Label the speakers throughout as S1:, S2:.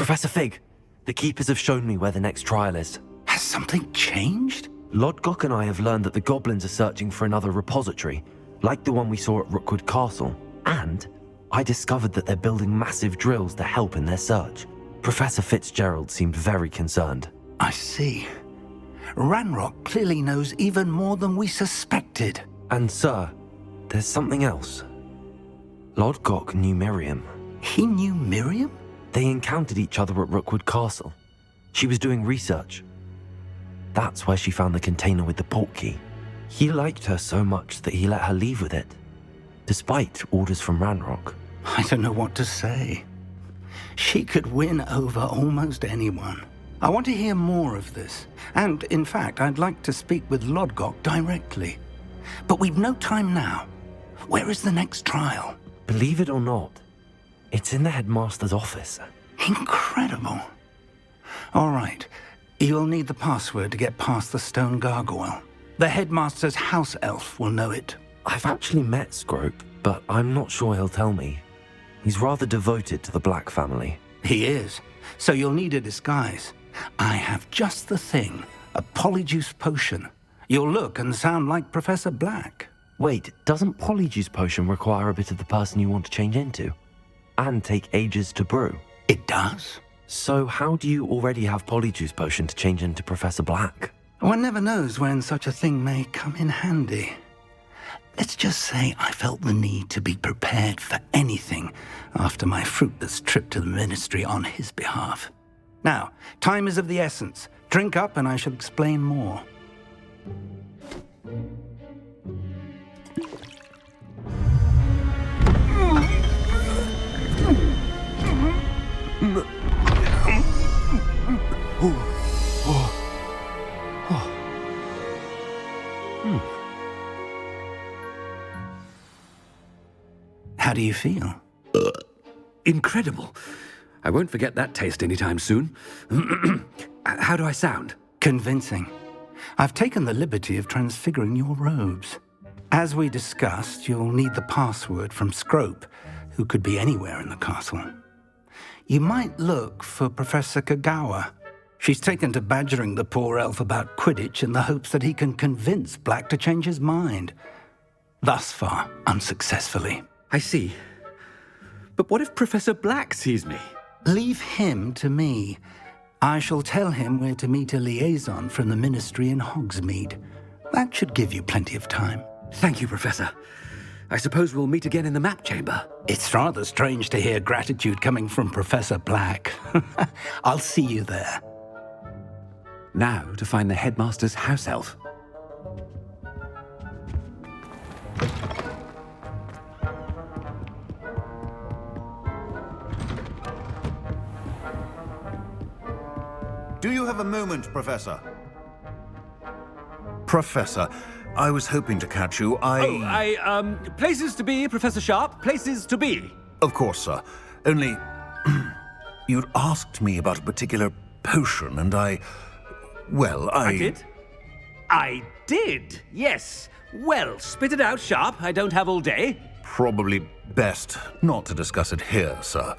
S1: Professor Fig, the Keepers have shown me where the next trial is.
S2: Has something changed?
S1: Lodgok and I have learned that the goblins are searching for another repository, like the one we saw at Rookwood Castle. And I discovered that they're building massive drills to help in their search. Professor Fitzgerald seemed very concerned.
S2: I see. Ranrock clearly knows even more than we suspected.
S1: And sir, there's something else. Lodgok knew Miriam.
S2: He knew Miriam?
S1: They encountered each other at Rookwood Castle. She was doing research. That's where she found the container with the portkey. He liked her so much that he let her leave with it, despite orders from Ranrock.
S2: I don't know what to say. She could win over almost anyone. I want to hear more of this. And, in fact, I'd like to speak with Lodgok directly. But we've no time now. Where is the next trial?
S1: Believe it or not, it's in the headmaster's office.
S2: Incredible. All right. You'll need the password to get past the stone gargoyle. The headmaster's house elf will know it.
S1: I've actually met Scrope, but I'm not sure he'll tell me. He's rather devoted to the Black family.
S2: He is. So you'll need a disguise. I have just the thing. A Polyjuice potion. You'll look and sound like Professor Black.
S1: Wait, doesn't Polyjuice potion require a bit of the person you want to change into? And take ages to brew?
S2: It does.
S1: So how do you already have Polyjuice potion to change into Professor Black?
S2: One never knows when such a thing may come in handy. Let's just say I felt the need to be prepared for anything after my fruitless trip to the ministry on his behalf. Now, time is of the essence. Drink up and I shall explain more. How do you feel?
S3: Incredible. I won't forget that taste anytime soon. How do I sound?
S2: Convincing. I've taken the liberty of transfiguring your robes. As we discussed, you'll need the password from Scrope, who could be anywhere in the castle. You might look for Professor Kagawa. She's taken to badgering the poor elf about Quidditch in the hopes that he can convince Black to change his mind. Thus far, unsuccessfully.
S3: I see. But what if Professor Black sees me?
S2: Leave him to me. I shall tell him where to meet a liaison from the ministry in Hogsmeade. That should give you plenty of time.
S3: Thank you, Professor. I suppose we'll meet again in the map chamber.
S2: It's rather strange to hear gratitude coming from Professor Black. I'll see you there.
S3: Now to find the headmaster's house elf.
S4: Do you have a moment, Professor? Professor, I was hoping to catch you.
S3: Places to be, Professor Sharp. Places to be.
S4: Of course, sir. Only, you'd asked me about a particular potion, and I
S3: did? I did, yes. Well, spit it out, Sharp. I don't have all day.
S4: Probably best not to discuss it here, sir.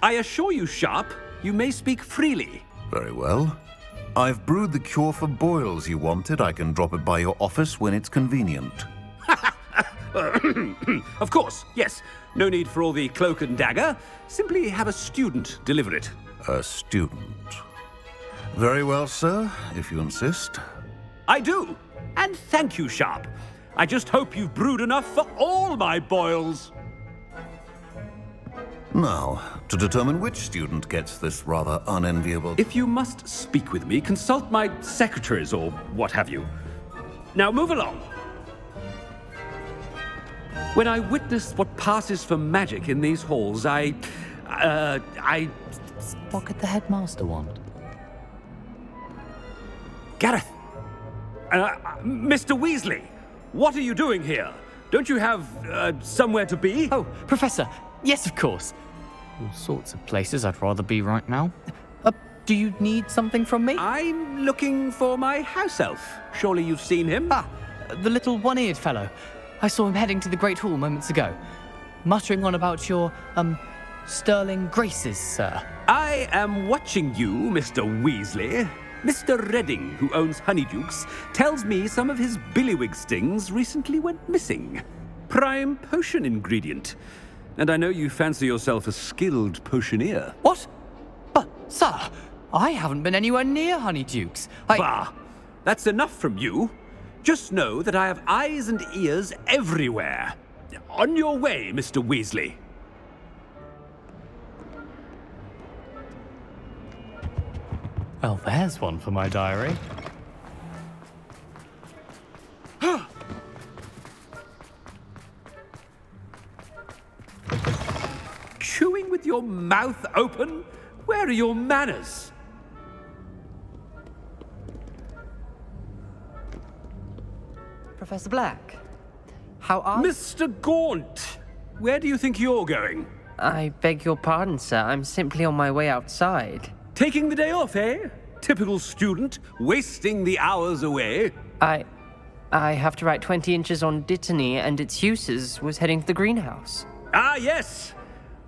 S3: I assure you, Sharp, you may speak freely.
S4: Very well. I've brewed the cure for boils you wanted. I can drop it by your office when it's convenient.
S3: Of course, yes. No need for all the cloak and dagger. Simply have a student deliver it.
S4: A student. Very well, sir, if you insist.
S3: I do. And thank you, Sharp. I just hope you've brewed enough for all my boils.
S4: Now, to determine which student gets this rather unenviable...
S3: If you must speak with me, consult my secretaries or what have you. Now move along. When I witness what passes for magic in these halls, I...
S5: What could the headmaster want?
S3: Gareth! Mr. Weasley, what are you doing here? Don't you have, somewhere to be?
S5: Oh, Professor, yes, of course. All sorts of places I'd rather be right now. Do you need something from me?
S3: I'm looking for my house elf. Surely you've seen him?
S5: Ah, the little one-eared fellow. I saw him heading to the Great Hall moments ago, muttering on about your, sterling graces, sir.
S3: I am watching you, Mr. Weasley. Mr. Redding, who owns Honeydukes, tells me some of his billywig stings recently went missing. Prime potion ingredient. And I know you fancy yourself a skilled potioneer.
S5: What? But, sir, I haven't been anywhere near Honeydukes.
S3: Bah! That's enough from you. Just know that I have eyes and ears everywhere. On your way, Mr. Weasley.
S5: Well, there's one for my diary.
S3: Chewing with your mouth open? Where are your manners?
S6: Professor Black, how are you?
S3: Mr. Gaunt, where do you think you're going?
S6: I beg your pardon, sir. I'm simply on my way outside.
S3: Taking the day off, eh? Typical student, wasting the hours away.
S6: I have to write 20 inches on Dittany and its uses. Was heading to the greenhouse.
S3: Ah, yes.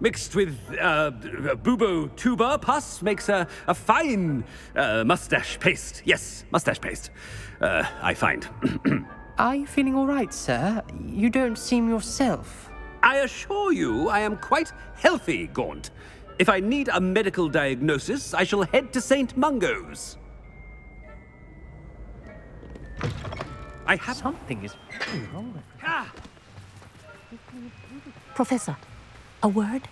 S3: Mixed with bubo tuber pus makes a fine mustache paste. Yes, mustache paste. I find.
S6: Are you feeling all right, sir? You don't seem yourself.
S3: I assure you I am quite healthy, Gaunt. If I need a medical diagnosis, I shall head to St. Mungo's. I have...
S6: Something is really wrong with you.
S3: Ah!
S7: Professor, a word?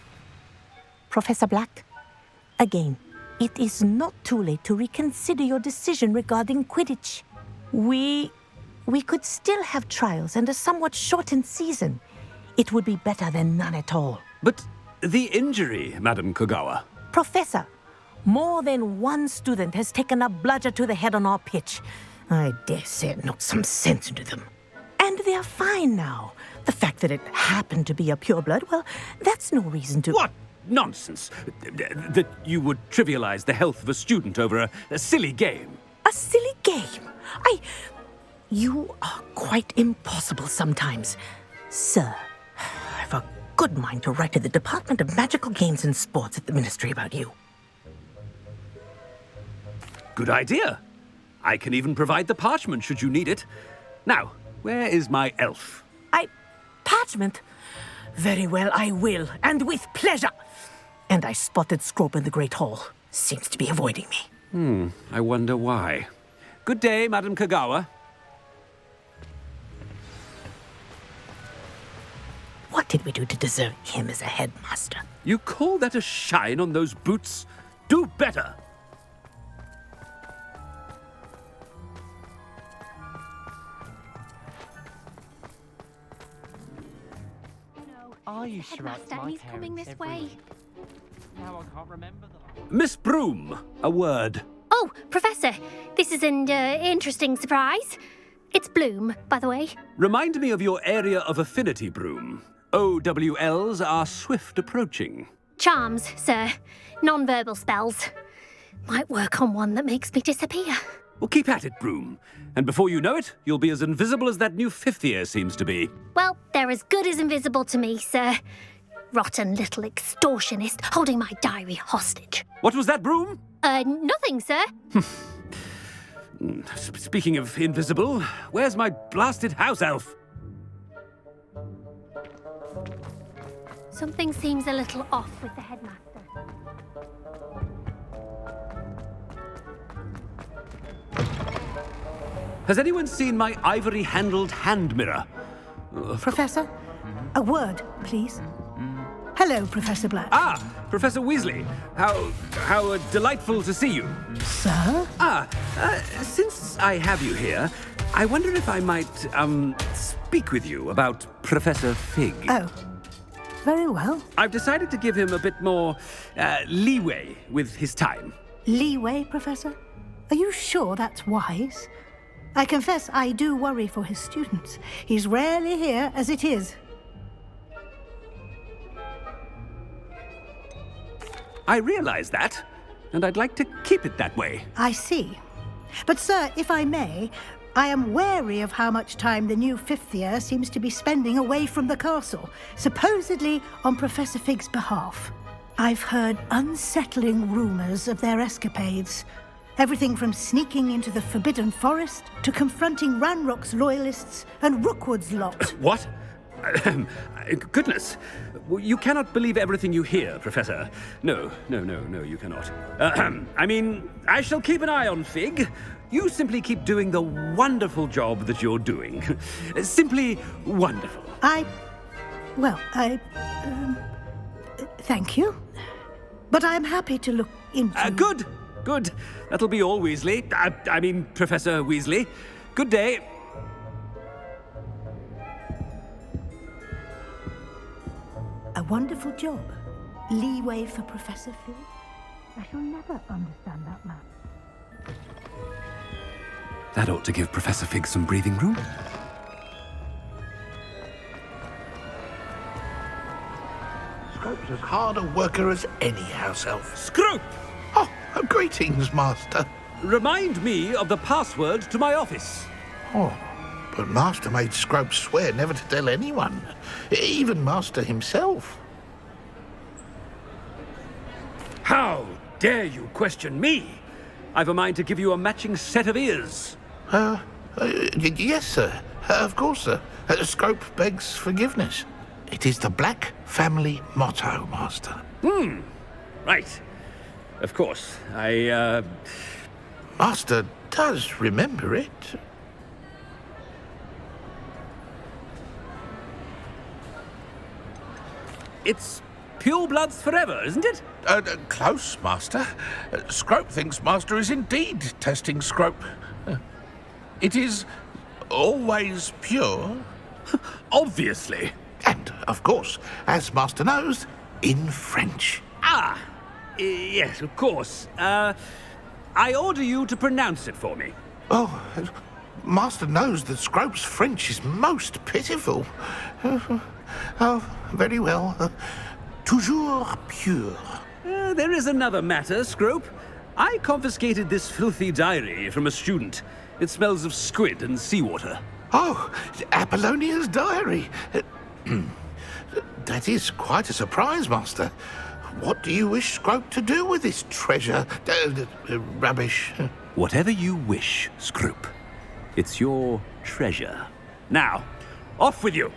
S7: Professor Black, again, it is not too late to reconsider your decision regarding Quidditch. We could still have trials and a somewhat shortened season. It would be better than none at all.
S3: But the injury, Madam Kogawa.
S7: Professor, more than one student has taken a bludger to the head on our pitch. I dare say it knocked some sense into them. And they're fine now. The fact that it happened to be a pureblood, well, that's no reason to...
S3: What nonsense! That you would trivialize the health of a student over a silly game.
S7: A silly game? You are quite impossible sometimes. Sir, I've a good mind to write to the Department of Magical Games and Sports at the Ministry about you.
S3: Good idea. I can even provide the parchment should you need it. Now, where is my elf?
S7: Parchment? Very well, I will, and with pleasure. And I spotted Scrope in the Great Hall. Seems to be avoiding me.
S3: I wonder why. Good day, Madam Kogawa.
S7: What did we do to deserve him as a headmaster?
S3: You call that a shine on those boots? Do better!
S5: Are you sure that's
S8: Headmaster,
S5: my
S8: he's coming
S5: parents
S8: this
S5: every
S8: way.
S5: week? Now I can't remember the last...
S3: Miss Broom, a word.
S8: Oh, Professor, this is an interesting surprise. It's Bloom, by the way.
S3: Remind me of your area of affinity, Broom. OWLs are swift approaching.
S8: Charms, sir. Non-verbal spells. Might work on one that makes me disappear.
S3: Well, keep at it, Broom. And before you know it, you'll be as invisible as that new fifth year seems to be.
S8: Well, they're as good as invisible to me, sir. Rotten little extortionist holding my diary hostage.
S3: What was that, Broom?
S8: Nothing, sir.
S3: Speaking of invisible, where's my blasted house elf?
S8: Something seems a little off with the headmaster.
S3: Has anyone seen my ivory-handled hand mirror?
S9: Professor, a word, please. Hello, Professor Black.
S3: Ah, Professor Weasley. How delightful to see you.
S9: Sir?
S3: Since I have you here, I wonder if I might, speak with you about Professor Fig.
S9: Oh, very well.
S3: I've decided to give him a bit more, leeway with his time.
S9: Leeway, Professor? Are you sure that's wise? I confess I do worry for his students. He's rarely here as it is.
S3: I realize that, and I'd like to keep it that way.
S9: I see. But, sir, if I may, I am wary of how much time the new fifth year seems to be spending away from the castle, supposedly on Professor Fig's behalf. I've heard unsettling rumors of their escapades. Everything from sneaking into the Forbidden Forest to confronting Ranrock's loyalists and Rookwood's lot.
S3: What? Goodness. You cannot believe everything you hear, Professor. No, you cannot. I mean, I shall keep an eye on Fig. You simply keep doing the wonderful job that you're doing. Simply wonderful.
S9: Thank you. But I'm happy to look into...
S3: Good. That'll be all, Weasley. I mean, Professor Weasley. Good day.
S9: A wonderful job. Leeway for Professor Fig. I shall never understand that man.
S3: That ought to give Professor Fig some breathing room.
S10: Scrope's as hard a worker as any house elf.
S3: Scrope!
S10: Oh, greetings, Master.
S3: Remind me of the password to my office.
S10: Oh, but Master made Scrope swear never to tell anyone, even Master himself.
S3: How dare you question me? I've a mind to give you a matching set of ears.
S10: Yes, sir. Of course, sir. Scrope begs forgiveness. It is the Black family motto, Master.
S3: Right. Of course.
S10: Master does remember it.
S3: It's purebloods forever, isn't it?
S10: Close, Master. Scrope thinks Master is indeed testing Scrope. It is always pure.
S3: Obviously.
S10: And, of course, as Master knows, in French.
S3: Yes, of course. I order you to pronounce it for me.
S10: Oh, Master knows that Scrope's French is most pitiful. Oh, very well. Toujours pure.
S3: There is another matter, Scrope. I confiscated this filthy diary from a student. It smells of squid and seawater.
S10: Oh, Apollonia's diary. That is quite a surprise, Master. What do you wish Scrope to do with this treasure? Rubbish.
S3: Whatever you wish, Scrope. It's your treasure. Now, off with you.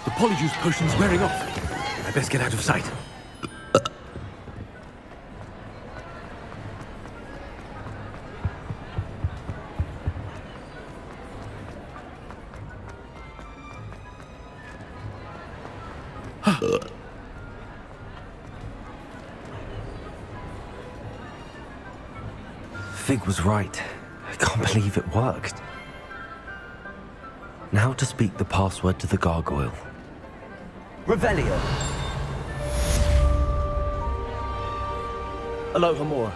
S3: The Polyjuice potion's wearing off. I best get out of sight.
S1: Fig was right. I can't believe it worked. Now to speak the password to the gargoyle.
S11: Revelio. Alohomora.